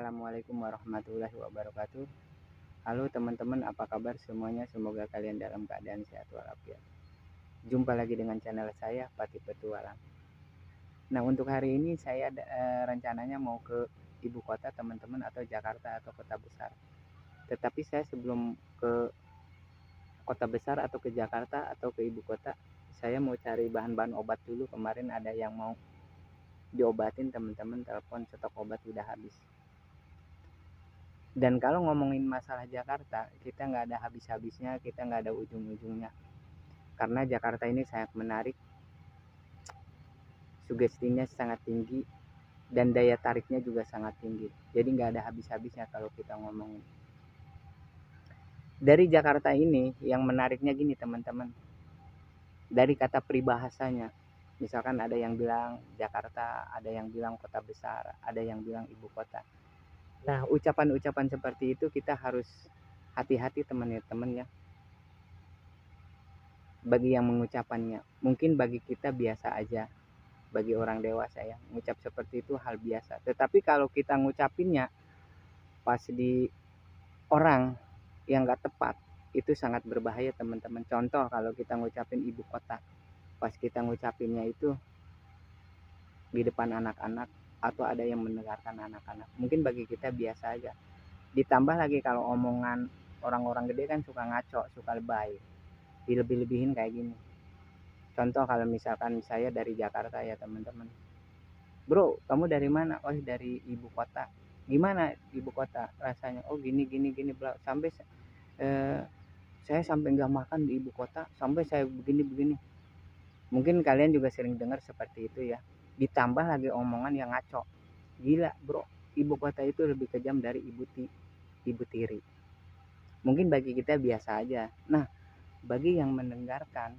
Assalamualaikum warahmatullahi wabarakatuh. Halo teman-teman, apa kabar semuanya? Semoga kalian dalam keadaan sehat walafiat. Jumpa lagi dengan channel saya, Patih Petualang. Nah, untuk hari ini saya rencananya mau ke ibu kota teman-teman, atau Jakarta atau kota besar. Tetapi saya sebelum ke kota besar atau ke Jakarta atau ke ibu kota, saya mau cari bahan-bahan obat dulu. Kemarin ada yang mau diobatin teman-teman, telepon stok obat udah habis. Dan kalau ngomongin masalah Jakarta, kita nggak ada habis-habisnya, kita nggak ada ujung-ujungnya. Karena Jakarta ini sangat menarik, sugestinya sangat tinggi, dan daya tariknya juga sangat tinggi. Jadi nggak ada habis-habisnya kalau kita ngomongin. Dari Jakarta ini, yang menariknya gini teman-teman. Dari kata peribahasanya, misalkan ada yang bilang Jakarta, ada yang bilang kota besar, ada yang bilang ibu kota. Nah, ucapan-ucapan seperti itu kita harus hati-hati teman-teman ya. Bagi yang mengucapannya, mungkin bagi kita biasa aja, bagi orang dewasa ya, ngucap seperti itu hal biasa. Tetapi kalau kita ngucapinnya pas di orang yang gak tepat, itu sangat berbahaya teman-teman. Contoh, kalau kita ngucapin ibu kota, pas kita ngucapinnya itu di depan anak-anak, atau ada yang mendengarkan anak-anak, mungkin bagi kita biasa aja. Ditambah lagi kalau omongan orang-orang gede kan suka ngaco, suka lebay, dilebih-lebihin kayak gini. Contoh, kalau misalkan saya dari Jakarta ya teman-teman. Bro, kamu dari mana? Oh, dari ibu kota. Gimana ibu kota rasanya? Oh, gini gini gini bla. Sampai eh, saya sampai nggak makan di ibu kota, sampai saya begini begini. Mungkin kalian juga sering dengar seperti itu ya. Ditambah lagi omongan yang ngaco. Gila bro, ibu kota itu lebih kejam dari ibu tiri. Mungkin bagi kita biasa aja. Nah, bagi yang mendengarkan,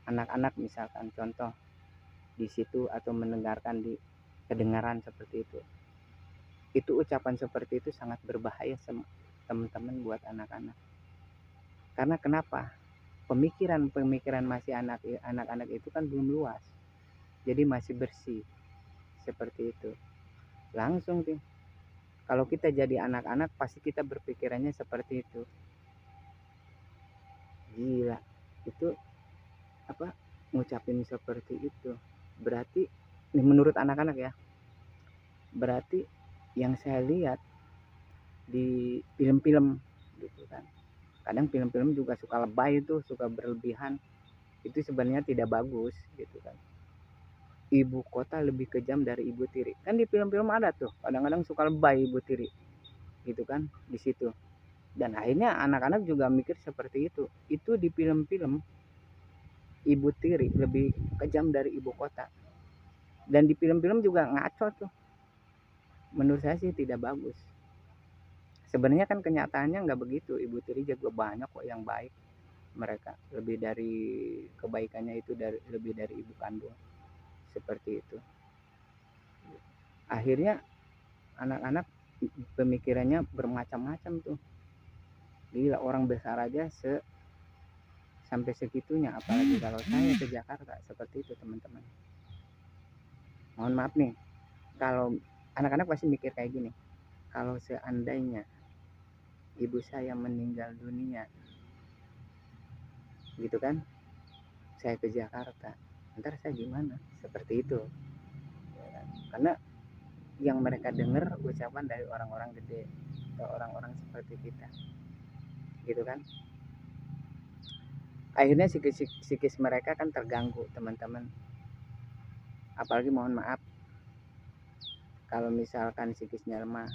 anak-anak misalkan contoh di situ, atau mendengarkan di kedengaran seperti itu ucapan seperti itu sangat berbahaya teman-teman buat anak-anak. Karena kenapa? Pemikiran masih anak-anak itu kan belum luas, jadi masih bersih seperti itu. Langsung sih, kalau kita jadi anak-anak pasti kita berpikirannya seperti itu. Gila, itu apa, ngucapin seperti itu berarti, nih menurut anak-anak ya, berarti yang saya lihat di film-film gitu kan, kadang film-film juga suka lebay, itu suka berlebihan, itu sebenarnya tidak bagus gitu kan. Ibu kota lebih kejam dari ibu tiri, kan di film-film ada tuh kadang-kadang suka lebay ibu tiri gitu kan di situ. Dan akhirnya anak-anak juga mikir seperti itu di film-film. Ibu tiri lebih kejam dari ibu kota, dan di film-film juga ngaco tuh. Menurut saya sih tidak bagus. Sebenarnya kan kenyataannya nggak begitu, ibu tiri juga banyak kok yang baik. Mereka lebih dari kebaikannya itu lebih dari ibu kandung, seperti itu. Akhirnya anak-anak pemikirannya bermacam-macam tuh. Gila, orang besar aja sampai segitunya, apalagi kalau saya ke Jakarta seperti itu teman-teman. Mohon maaf nih, kalau anak-anak pasti mikir kayak gini, kalau seandainya ibu saya meninggal dunia gitu kan, saya ke Jakarta, ntar saya gimana, seperti itu ya kan? Karena yang mereka dengar ucapan dari orang-orang gede atau orang-orang seperti kita gitu kan. Akhirnya psikis mereka kan terganggu teman-teman. Apalagi mohon maaf, kalau misalkan psikisnya lemah,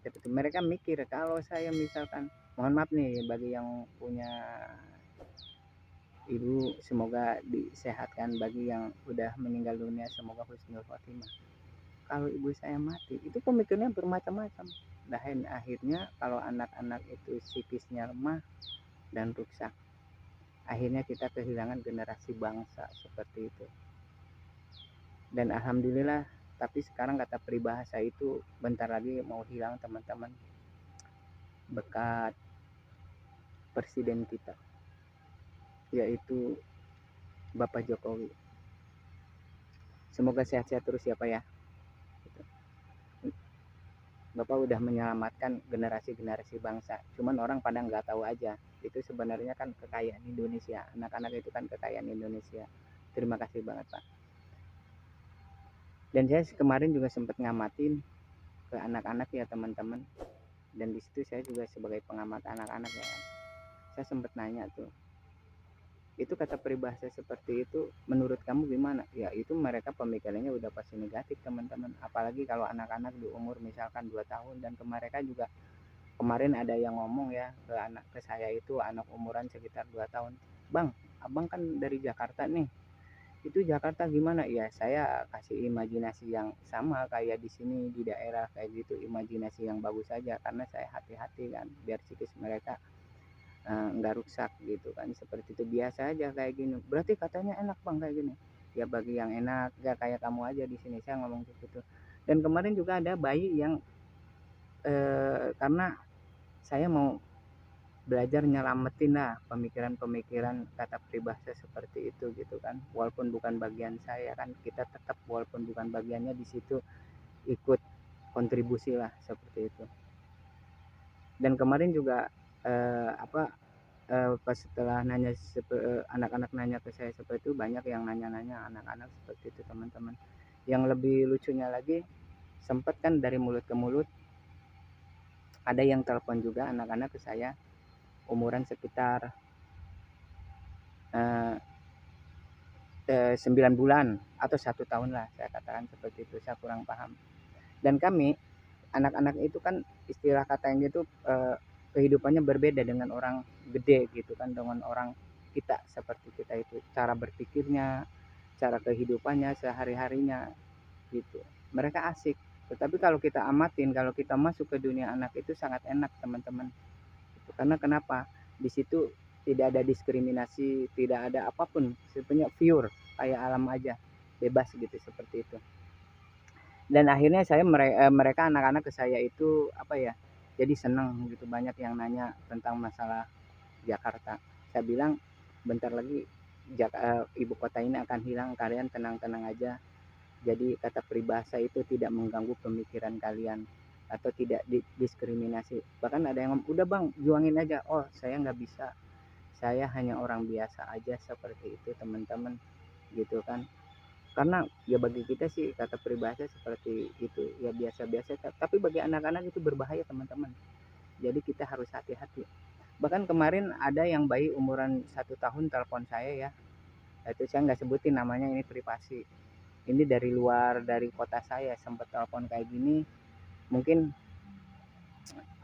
seperti mereka mikir kalau saya misalkan, mohon maaf nih bagi yang punya ibu, semoga disehatkan. Bagi yang udah meninggal dunia, semoga husnul khotimah. Kalau ibu saya mati, itu pemikirannya bermacam-macam. Dan akhirnya kalau anak-anak itu psikisnya lemah dan rusak, akhirnya kita kehilangan generasi bangsa seperti itu. Dan alhamdulillah, tapi sekarang kata peribahasa itu bentar lagi mau hilang teman-teman, berkat presiden kita, yaitu Bapak Jokowi. Semoga sehat-sehat terus ya Pak ya. Bapak udah menyelamatkan generasi-generasi bangsa. Cuman orang pada nggak tahu aja. Itu sebenarnya kan kekayaan Indonesia. Anak-anak itu kan kekayaan Indonesia. Terima kasih banget Pak. Dan saya kemarin juga sempat ngamatin ke anak-anak ya teman-teman. Dan di situ saya juga sebagai pengamat anak-anak ya. Saya sempat nanya tuh, itu kata peribahasa seperti itu menurut kamu gimana? Ya itu mereka pemikirannya udah pasti negatif teman-teman. Apalagi kalau anak-anak di umur misalkan 2 tahun, dan ke mereka juga kemarin ada yang ngomong ya ke saya itu anak umuran sekitar 2 tahun. Bang, abang kan dari Jakarta nih. Itu Jakarta gimana? Ya saya kasih imajinasi yang sama kayak di sini di daerah kayak gitu, imajinasi yang bagus saja karena saya hati-hati kan biar psikis mereka nggak rusak gitu kan, seperti itu. Biasa aja kayak gini, berarti katanya enak bang kayak gini. Ya bagi yang enak ya kayak kamu aja di sini, saya ngomong gitu. Dan kemarin juga ada bayi yang karena saya mau belajar nyelamatin lah pemikiran-pemikiran kata peribahasa seperti itu gitu kan, walaupun bukan bagian saya kan, kita tetap walaupun bukan bagiannya di situ ikut kontribusi lah seperti itu. Dan kemarin juga apa pas setelah nanya anak-anak nanya ke saya seperti itu, banyak yang nanya-nanya anak-anak seperti itu teman-teman. Yang lebih lucunya lagi, sempat kan dari mulut ke mulut ada yang telepon juga anak-anak ke saya umuran sekitar 9 bulan atau 1 tahun lah, saya katakan seperti itu, saya kurang paham. Dan kami anak-anak itu kan istilah katanya itu kehidupannya berbeda dengan orang gede gitu kan, dengan orang kita seperti kita itu, cara berpikirnya, cara kehidupannya sehari-harinya gitu. Mereka asik. Tetapi kalau kita amatin, kalau kita masuk ke dunia anak itu sangat enak teman-teman. Gitu. Karena kenapa? Di situ tidak ada diskriminasi, tidak ada apapun, sebenarnya pure kayak alam aja, bebas gitu seperti itu. Dan akhirnya mereka anak-anak ke saya itu apa ya, jadi senang gitu, banyak yang nanya tentang masalah Jakarta. Saya bilang bentar lagi ibu kota ini akan hilang, kalian tenang-tenang aja. Jadi kata peribahasa itu tidak mengganggu pemikiran kalian atau tidak diskriminasi. Bahkan ada yang ngomong, udah bang juangin aja. Oh saya nggak bisa, saya hanya orang biasa aja seperti itu teman-teman gitu kan. Karena ya bagi kita sih kata peribahasa seperti itu ya biasa-biasa, tapi bagi anak-anak itu berbahaya teman-teman. Jadi kita harus hati-hati. Bahkan kemarin ada yang bayi umuran 1 tahun telepon saya ya, itu saya nggak sebutin namanya, ini privasi. Ini dari luar, dari kota saya, sempat telepon kayak gini. Mungkin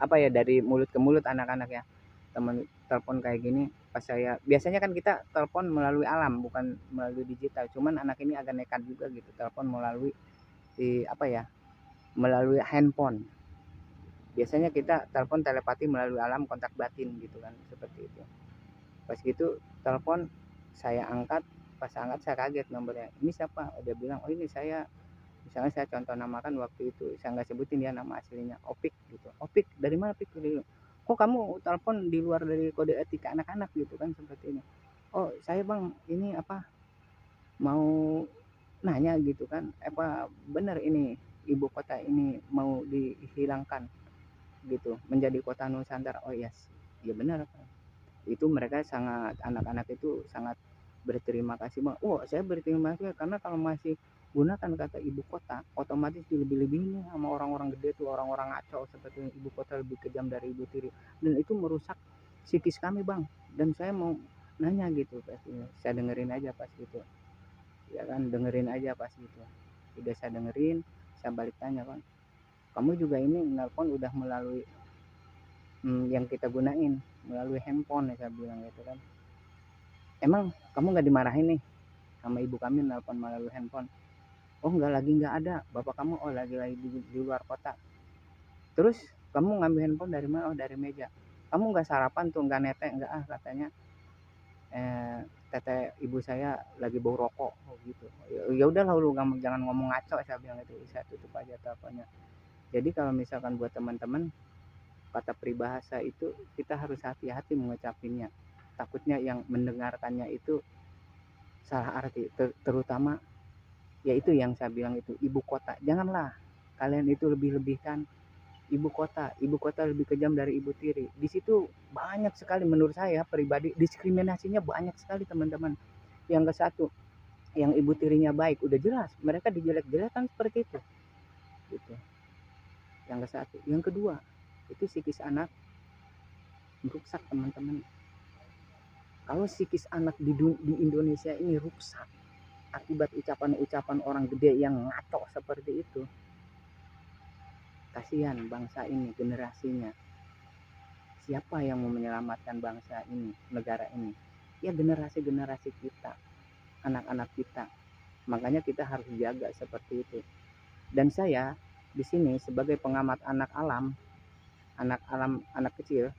apa ya, dari mulut ke mulut anak-anak ya, teman telepon kayak gini. Pas saya biasanya kan kita telepon melalui alam bukan melalui digital, cuman anak ini agak nekat juga gitu, telepon melalui apa ya, melalui handphone. Biasanya kita telepon telepati melalui alam, kontak batin gitu kan, seperti itu. Pas gitu telepon, saya angkat, pas angkat saya kaget nomornya, ini siapa? Oh, dia bilang oh ini saya, misalnya saya contoh namakan waktu itu, saya nggak sebutin dia nama aslinya, Opik gitu. Opik dari mana Pik? Kok kamu telepon di luar dari kode etika anak-anak gitu kan, seperti ini. Oh saya bang ini apa, mau nanya gitu kan, apa benar ini ibu kota ini mau dihilangkan gitu menjadi kota Nusantara? Oh yes, ya benar kan. Itu mereka sangat, anak-anak itu sangat berterima kasih bang. Oh saya berterima kasih karena kalau masih gunakan kata ibu kota otomatis dilebih-lebihin sama orang-orang gede tuh, orang-orang ngaco seperti ibu kota lebih kejam dari ibu tiri, dan itu merusak psikis kami bang. Dan saya mau nanya gitu, pasti saya dengerin aja pas gitu ya kan, dengerin aja pas gitu. Udah saya dengerin, saya balik tanya bang, kamu juga ini nelpon udah melalui yang kita gunain melalui handphone ya, saya bilang gitu kan. Emang kamu nggak dimarahin nih sama ibu kami nelpon melalui handphone? Oh nggak, lagi nggak ada. Bapak kamu oh lagi di luar kota. Terus kamu ngambil handphone dari mana? Oh dari meja. Kamu nggak sarapan tuh, nggak netek nggak? Ah katanya eh, tete ibu saya lagi bau rokok. Oh gitu. Ya udah lah, lu jangan ngomong ngaco, saya bilang itu. Saya tutup aja teleponnya. Jadi kalau misalkan buat teman-teman, kata peribahasa itu kita harus hati-hati mengucapinnya. Takutnya yang mendengarkannya itu salah arti, terutama yaitu yang saya bilang itu ibu kota. Janganlah kalian itu lebih-lebihkan ibu kota lebih kejam dari ibu tiri. Di situ banyak sekali, menurut saya pribadi, diskriminasinya banyak sekali teman-teman. Yang ke satu, yang ibu tirinya baik, udah jelas mereka dijelek-jelekan seperti itu gitu. Yang ke satu, yang kedua, itu psikis anak rusak teman-teman. Kalau psikis anak di Indonesia ini rusak akibat ucapan-ucapan orang gede yang ngaco seperti itu, kasihan bangsa ini, generasinya. Siapa yang mau menyelamatkan bangsa ini, negara ini? Ya generasi-generasi kita, anak-anak kita. Makanya kita harus jaga seperti itu. Dan saya di sini sebagai pengamat anak kecil,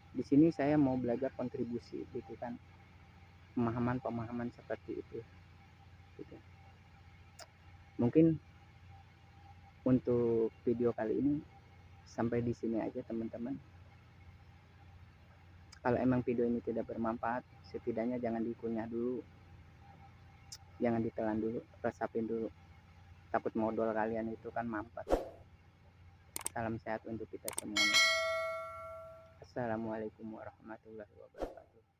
di sini saya mau belajar kontribusi gitu kan, pemahaman-pemahaman seperti itu gitu. Mungkin untuk video kali ini sampai di sini aja teman-teman. Kalau emang video ini tidak bermanfaat, setidaknya jangan dikunyah dulu, jangan ditelan dulu, resapin dulu. Takut modal kalian itu kan mampet. Salam sehat untuk kita semuanya. Assalamualaikum warahmatullahi wabarakatuh.